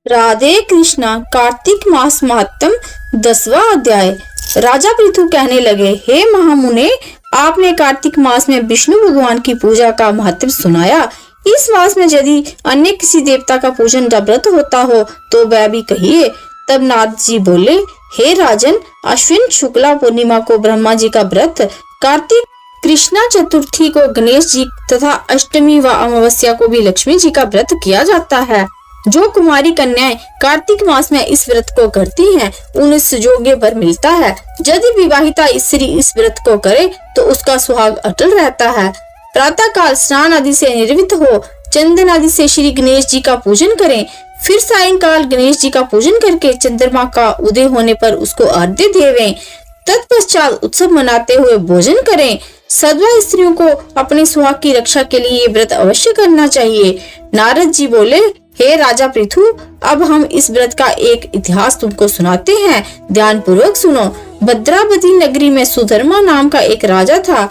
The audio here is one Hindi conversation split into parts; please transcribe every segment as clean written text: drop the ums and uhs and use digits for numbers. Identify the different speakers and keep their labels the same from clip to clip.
Speaker 1: राधे कृष्णा कार्तिक मास महात्म 10वां अध्याय। राजा पृथु कहने लगे, हे महामुने, आपने कार्तिक मास में विष्णु भगवान की पूजा का महत्व सुनाया। इस मास में यदि अन्य किसी देवता का पूजन का व्रत होता हो तो वह भी कहिए। तब नारद जी बोले, हे राजन, अश्विन शुक्ला पूर्णिमा को ब्रह्मा जी का व्रत, कार्तिक कृष्णा चतुर्थी को गणेश जी तथा अष्टमी व अमावस्या को भी लक्ष्मी जी का व्रत किया जाता है। जो कुमारी कन्याएं कार्तिक मास में इस व्रत को करती हैं, उन्हें सुजोग्य वर मिलता है। यदि विवाहिता स्त्री इस व्रत को करे तो उसका सुहाग अटल रहता है। प्रातः काल स्नान आदि से निर्वृत्त हो चंदन आदि से श्री गणेश जी का पूजन करें। फिर सायंकाल गणेश जी का पूजन करके चंद्रमा का उदय होने पर उसको अर्घ्य देवें। तत्पश्चात उत्सव मनाते हुए भोजन करें। सधवा स्त्रियों को अपने सुहाग की रक्षा के लिए ये व्रत अवश्य करना चाहिए। नारद जी बोले, हे राजा पृथु, अब हम इस व्रत का एक इतिहास तुमको सुनाते हैं, ध्यान पूर्वक सुनो। भद्रावती नगरी में सुधर्मा नाम का एक राजा था।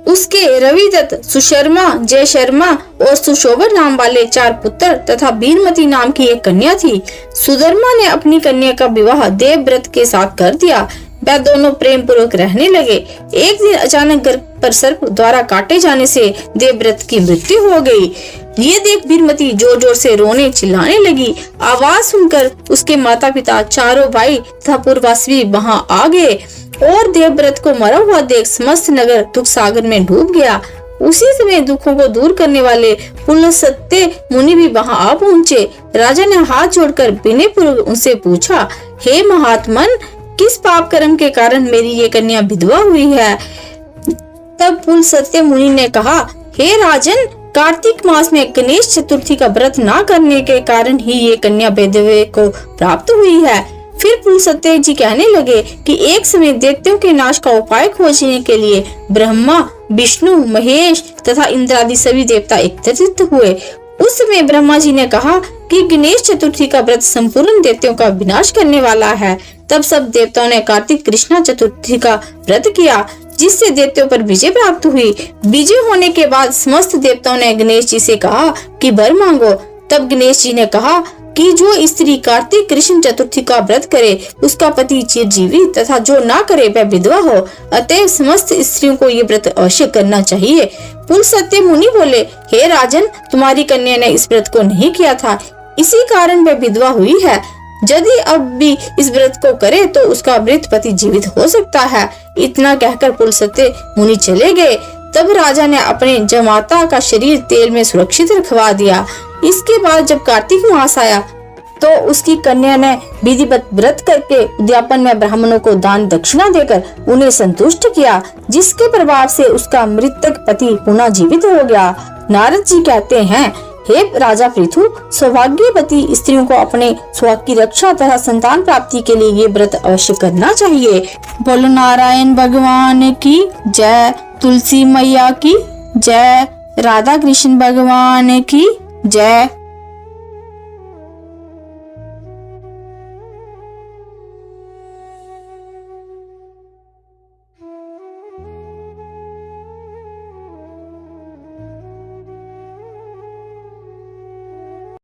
Speaker 1: उसके रविदत्त, सुशर्मा, जय शर्मा और सुशोभन नाम वाले 4 पुत्र तथा वीरमती नाम की एक कन्या थी। सुधर्मा ने अपनी कन्या का विवाह देवव्रत के साथ कर दिया। वह दोनों प्रेम पूर्वक रहने लगे। एक दिन अचानक गर्भ पर सर्प द्वारा काटे जाने से देवव्रत की मृत्यु हो गई। ये देख वीरमती जोर जोर से रोने चिल्लाने लगी। आवाज सुनकर उसके माता पिता, चारों भाई तथा पूर्ववासी वहां आ गए और देवव्रत को मरा हुआ देख समस्त नगर दुख सागर में डूब गया। उसी समय दुखों को दूर करने वाले पुलस्त्य मुनि भी वहां आ पहुँचे। राजा ने हाथ जोड़कर विनय पूर्वक उनसे पूछा, हे महात्मन, किस पाप कर्म के कारण मेरी ये कन्या विधवा हुई है? तब पुलस्त्य मुनि ने कहा, हे राजन, कार्तिक मास में गणेश चतुर्थी का व्रत न करने के कारण ही ये कन्या वैधव्य को प्राप्त हुई है। फिर पुलस्त्य जी कहने लगे कि एक समय दैत्यों के नाश का उपाय खोजने के लिए ब्रह्मा, विष्णु, महेश तथा इंद्र आदि सभी देवता एकत्रित हुए। उस समय ब्रह्मा जी ने कहा कि गणेश चतुर्थी का व्रत संपूर्ण दैत्यों का विनाश करने वाला है। तब सब देवताओं ने कार्तिक कृष्णा चतुर्थी का व्रत किया, जिससे दैत्यों पर विजय प्राप्त हुई। विजय होने के बाद समस्त देवताओं ने गणेश जी से कहा कि वर मांगो। तब गणेश जी ने कहा कि जो स्त्री कार्तिक कृष्ण चतुर्थी का व्रत करे उसका पति चिरजीवी तथा जो ना करे वह विधवा हो। अतः समस्त स्त्रियों को ये व्रत अवश्य करना चाहिए। पुलस्त्य मुनि बोले, हे राजन, तुम्हारी कन्या ने इस व्रत को नहीं किया था, इसी कारण वह विधवा हुई है। यदि अब भी इस व्रत को करे तो उसका मृत पति जीवित हो सकता है। इतना कहकर पुलस्त्य मुनि चले गए। तब राजा ने अपने जमाता का शरीर तेल में सुरक्षित रखवा दिया। इसके बाद जब कार्तिक मास आया तो उसकी कन्या ने विधिवत व्रत करके उद्यापन में ब्राह्मणों को दान दक्षिणा देकर उन्हें संतुष्ट किया, जिसके प्रभाव से उसका मृतक पति पुनः जीवित हो गया। नारद जी कहते हैं, हे राजा पृथु, सौभाग्यवती स्त्रियों को अपने सुहाग की रक्षा तथा संतान प्राप्ति के लिए ये व्रत अवश्य करना चाहिए। बोलो नारायण भगवान की जय, तुलसी मैया की जय, राधा कृष्ण भगवान की जय।